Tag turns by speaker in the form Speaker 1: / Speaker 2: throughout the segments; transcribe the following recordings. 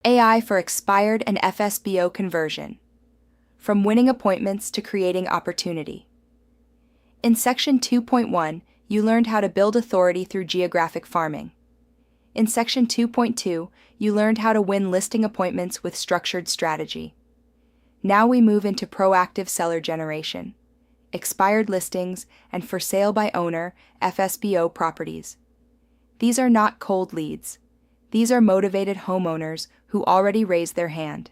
Speaker 1: AI for expired and FSBO conversion. From winning appointments to creating opportunity. In Section 2.1, you learned how to build authority through geographic farming. In Section 2.2, you learned how to win listing appointments with structured strategy. Now we move into proactive seller generation, expired listings, and for sale by owner (FSBO) properties. These are not cold leads. These are motivated homeowners who already raised their hand.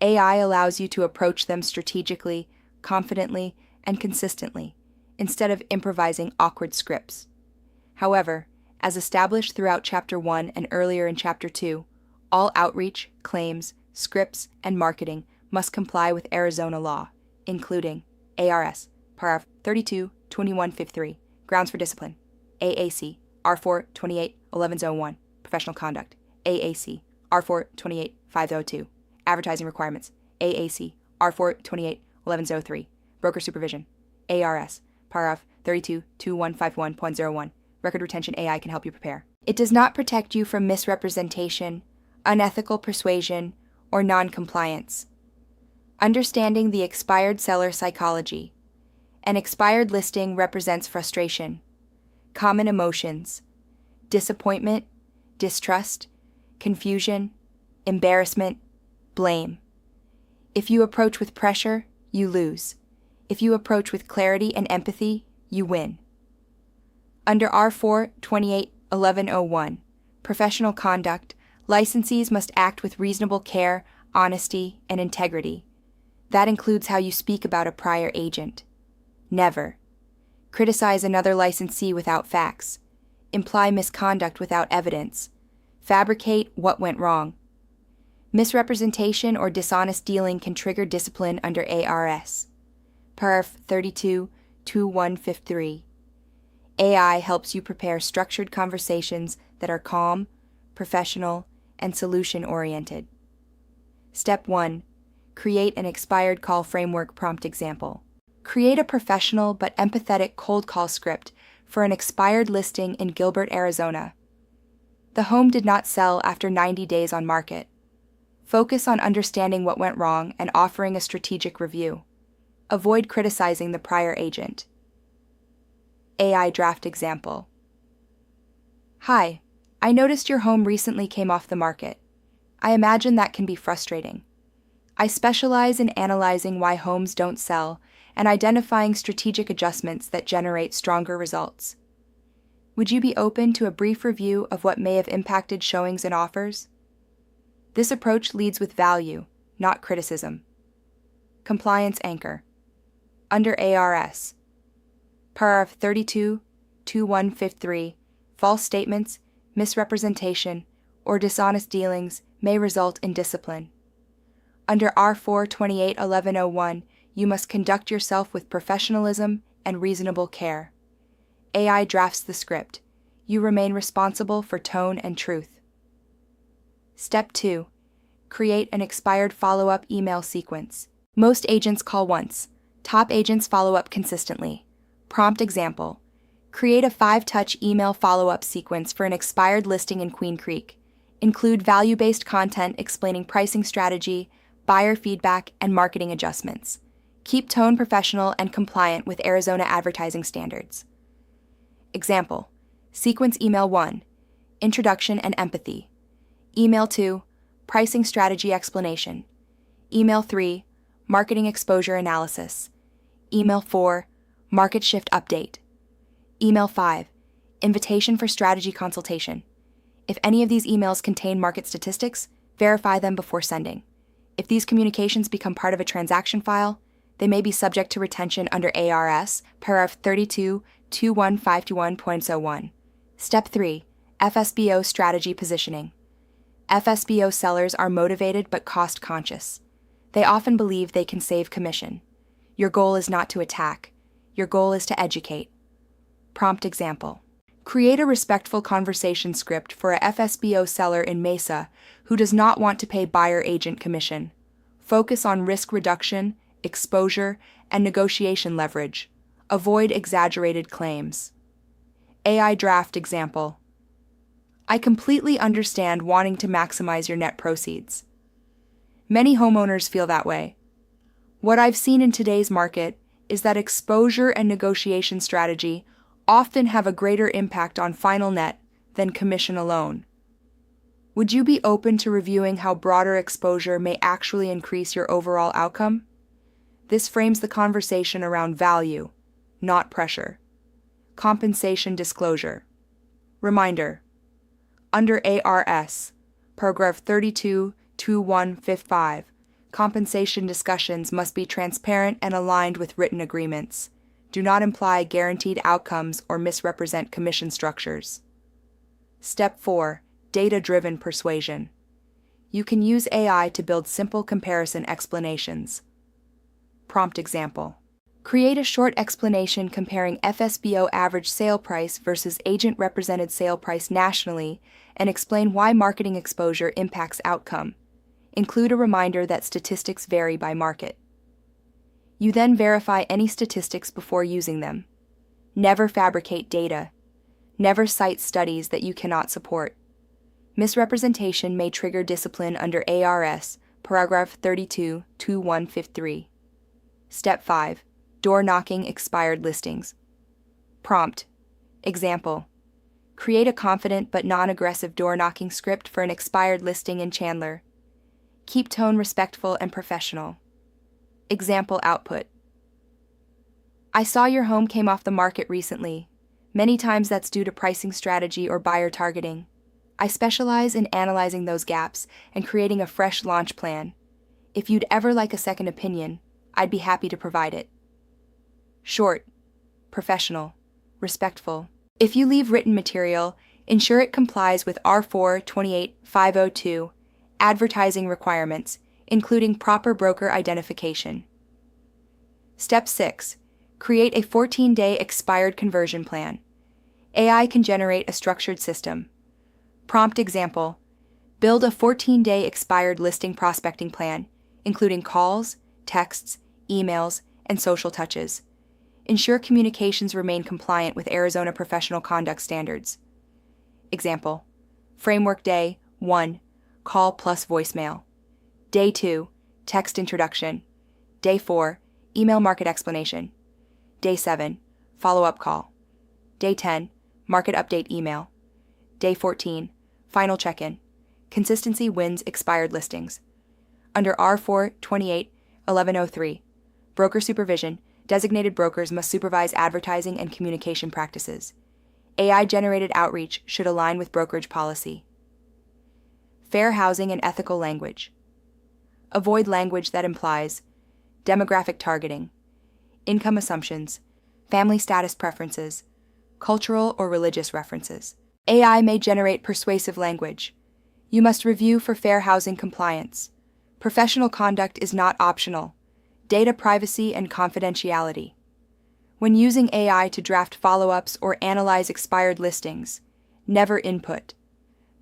Speaker 1: AI allows you to approach them strategically, confidently, and consistently, instead of improvising awkward scripts. However, as established throughout Chapter 1 and earlier in Chapter 2, all outreach, claims, scripts, and marketing must comply with Arizona law, including ARS, paragraph 32-2153, grounds for discipline, AAC, R4-28-1101, professional conduct, AAC, R4-28-502, advertising requirements, AAC, R4-28-1103, broker supervision, ARS, paragraph 32-2151.01, record retention AI can help you prepare. It does not protect you from misrepresentation, unethical persuasion, or non-compliance. Understanding the expired seller psychology. An expired listing represents frustration, common emotions, disappointment, distrust, confusion, embarrassment, blame. If you approach with pressure, you lose. If you approach with clarity and empathy, you win. Under R4-28-1101, professional conduct, licensees must act with reasonable care, honesty, and integrity. That includes how you speak about a prior agent. Never criticize another licensee without facts. Imply misconduct without evidence. Fabricate what went wrong. Misrepresentation or dishonest dealing can trigger discipline under ARS. Paragraph 32-2153. AI helps you prepare structured conversations that are calm, professional, and solution-oriented. Step 1. Create an expired call framework prompt example. Create a professional but empathetic cold call script for an expired listing in Gilbert, Arizona. The home did not sell after 90 days on market. Focus on understanding what went wrong and offering a strategic review. Avoid criticizing the prior agent. AI draft example. Hi, I noticed your home recently came off the market. I imagine that can be frustrating. I specialize in analyzing why homes don't sell and identifying strategic adjustments that generate stronger results. Would you be open to a brief review of what may have impacted showings and offers? This approach leads with value, not criticism. Compliance anchor. Under ARS. Paragraph 32-2153, false statements, misrepresentation, or dishonest dealings may result in discipline. Under R4-28-1101, you must conduct yourself with professionalism and reasonable care. AI drafts the script. You remain responsible for tone and truth. Step 2. Create an expired follow-up email sequence. Most agents call once. Top agents follow up consistently. Prompt example. Create a 5-touch email follow-up sequence for an expired listing in Queen Creek. Include value-based content explaining pricing strategy, buyer feedback, and marketing adjustments. Keep tone professional and compliant with Arizona advertising standards. Example. Sequence Email 1. Introduction and empathy. Email 2. Pricing strategy explanation. Email 3. Marketing exposure analysis. Email 4. Market shift update. Email 5. Invitation for strategy consultation. If any of these emails contain market statistics, verify them before sending. If these communications become part of a transaction file, they may be subject to retention under ARS, paragraph 32-2151.01. Step 3. FSBO strategy positioning. FSBO sellers are motivated but cost-conscious. They often believe they can save commission. Your goal is not to attack. Your goal is to educate. Prompt example. Create a respectful conversation script for a FSBO seller in Mesa who does not want to pay buyer-agent commission. Focus on risk reduction, exposure, and negotiation leverage. Avoid exaggerated claims. AI draft example. I completely understand wanting to maximize your net proceeds. Many homeowners feel that way. What I've seen in today's market is that exposure and negotiation strategy often have a greater impact on final net than commission alone. Would you be open to reviewing how broader exposure may actually increase your overall outcome? This frames the conversation around value, not pressure. Compensation disclosure. Reminder: under ARS, paragraph 32(21)(5), compensation discussions must be transparent and aligned with written agreements. Do not imply guaranteed outcomes or misrepresent commission structures. Step 4. Data-driven persuasion. You can use AI to build simple comparison explanations. Prompt example. Create a short explanation comparing FSBO average sale price versus agent-represented sale price nationally and explain why marketing exposure impacts outcome. Include a reminder that statistics vary by market. You then verify any statistics before using them. Never fabricate data. Never cite studies that you cannot support. Misrepresentation may trigger discipline under ARS, paragraph 32(21)(3). Step 5. Door knocking expired listings. Prompt. Example. Create a confident but non-aggressive door knocking script for an expired listing in Chandler. Keep tone respectful and professional. Example output. I saw your home came off the market recently. Many times that's due to pricing strategy or buyer targeting. I specialize in analyzing those gaps and creating a fresh launch plan. If you'd ever like a second opinion, I'd be happy to provide it. Short, professional, respectful. If you leave written material, ensure it complies with R4/28/502 advertising requirements, including proper broker identification. Step 6. Create a 14-day expired conversion plan. AI can generate a structured system. Prompt example. Build a 14-day expired listing prospecting plan, including calls, texts, emails, and social touches. Ensure communications remain compliant with Arizona professional conduct standards. Example. Framework Day 1. Call plus voicemail. Day 2. Text introduction. Day 4. Email market explanation. Day 7. Follow-up call. Day 10. Market update email. Day 14. Final check-in. Consistency wins expired listings. Under R4/28/1103, broker supervision, designated brokers must supervise advertising and communication practices. AI-generated outreach should align with brokerage policy. Fair housing and ethical language. Avoid language that implies demographic targeting, income assumptions, family status preferences, cultural or religious references. AI may generate persuasive language. You must review for fair housing compliance. Professional conduct is not optional. Data privacy and confidentiality. When using AI to draft follow-ups or analyze expired listings, never input.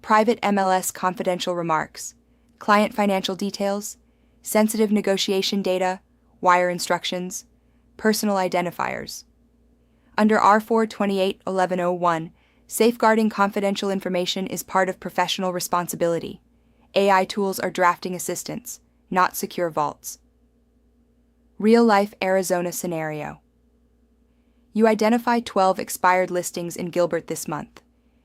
Speaker 1: Private MLS confidential remarks, client financial details, sensitive negotiation data, wire instructions, personal identifiers. Under R4/28/1101, safeguarding confidential information is part of professional responsibility. AI tools are drafting assistants, not secure vaults. Real-life Arizona scenario. You identify 12 expired listings in Gilbert this month.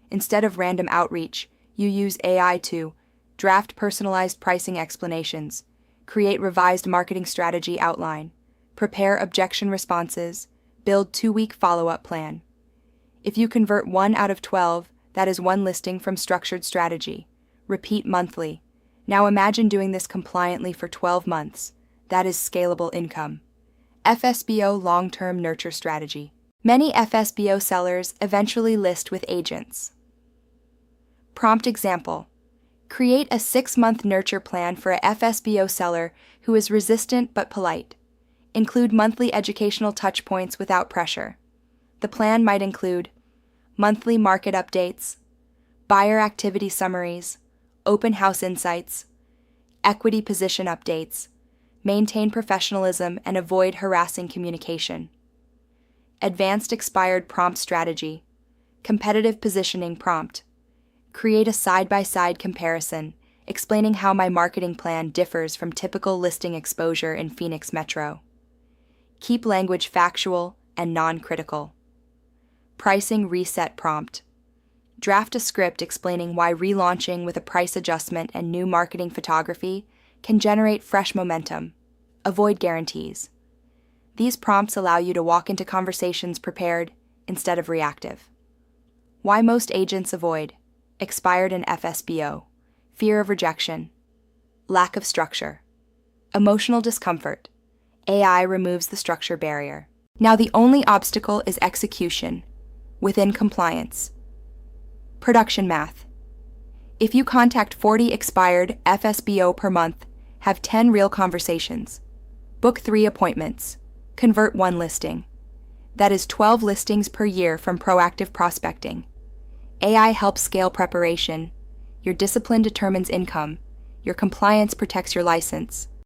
Speaker 1: Instead of random outreach, you use AI to draft personalized pricing explanations, create revised marketing strategy outline, prepare objection responses, build 2-week follow-up plan. If you convert 1 out of 12, that is 1 listing from structured strategy. Repeat monthly. Now imagine doing this compliantly for 12 months. That is scalable income. FSBO long-term nurture strategy. Many FSBO sellers eventually list with agents. Prompt example. Create a 6-month nurture plan for a FSBO seller who is resistant but polite. Include monthly educational touchpoints without pressure. The plan might include monthly market updates, buyer activity summaries, open house insights, equity position updates, maintain professionalism and avoid harassing communication. Advanced expired prompt strategy, competitive positioning prompt, Create a side-by-side comparison, explaining how my marketing plan differs from typical listing exposure in Phoenix Metro. Keep language factual and non-critical. Pricing reset prompt. Draft a script explaining why relaunching with a price adjustment and new marketing photography can generate fresh momentum. Avoid guarantees. These prompts allow you to walk into conversations prepared instead of reactive. Why most agents avoid: expired in FSBO, fear of rejection, lack of structure, emotional discomfort. AI removes the structure barrier. Now the only obstacle is execution, within compliance. Production math. If you contact 40 expired FSBO per month, have 10 real conversations, book 3 appointments, convert 1 listing. That is 12 listings per year from proactive prospecting. AI helps scale preparation. Your discipline determines income. Your compliance protects your license.